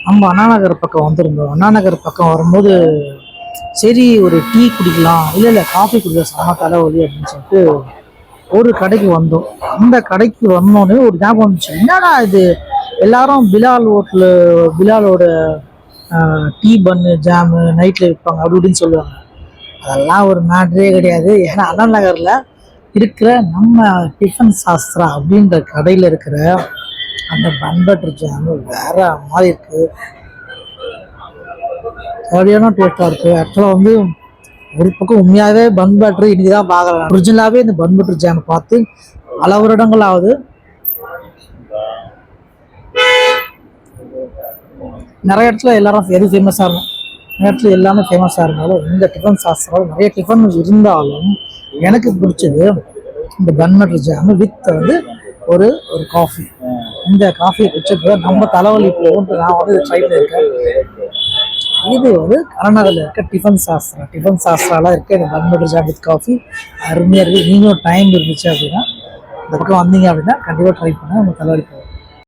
நம்ம அண்ணா நகர் பக்கம் வந்திருந்தோம். அண்ணா நகர் பக்கம் வரும்போது சரி ஒரு டீ குடிக்கலாம், இல்லை காஃபி குடிக்கலாம், செம தலைவலி அப்படின்னு சொல்லிட்டு ஒரு கடைக்கு வந்தோம். அந்த கடைக்கு வந்தோடனே ஒரு ஞாபகம் வந்துச்சு, என்னடா இது எல்லாரும் பிலாலோட டீ பன்னு ஜாமு நைட்டில் விற்பாங்க அப்படி இப்படின்னு சொல்லுவாங்க. அதெல்லாம் ஒரு மேட்ரே கிடையாது. ஏன்னா அண்ணா நகரில் இருக்கிற நம்ம டிஃபன் சாஸ்திரா அப்படின்ற கடையில் இருக்கிற அந்த பன் பட்டர் ஜாமு வேற மாதிரி இருக்குது. சரியான டேஸ்ட்டாக இருக்குது. ஆக்சுவலாக வந்து ஒரு பக்கம் உண்மையாகவே பன் பட்டர் இன்னைக்கு தான் பார்க்குறேன். ஒரிஜினலாகவே இந்த பன் பட்டர் ஜாம் பார்த்து பல வருடங்கள் ஆகுது. நிறைய இடத்துல எல்லாரும் எது ஃபேமஸாக இருக்கும், நிறைய இடத்துல எல்லாமே ஃபேமஸாக இருந்தாலும் இந்த டிஃபன் சாஸ்திரம் நிறைய டிஃபன் இருந்தாலும் எனக்கு பிடிச்சது இந்த பன் பட்டர் ஜாமு வித் வந்து ஒரு ஒரு காஃபி. இந்த காஃபியை குடிச்சப்போ நம்ம தலைவலி போகும்ட்டு நான் வந்து ட்ரை பண்ணியிருக்கேன். இது வந்து கர்நாடகாவில் இருக்க டிஃபன் சாஸ்திராலாம் இருக்க இந்த bun butter jam with coffee அருமையாக இருக்குது. நீங்களும் டைம் இருந்துச்சு அப்படின்னா இந்த பக்கம் வந்தீங்க அப்படின்னா கண்டிப்பாக ட்ரை பண்ண நம்ம தலைவலி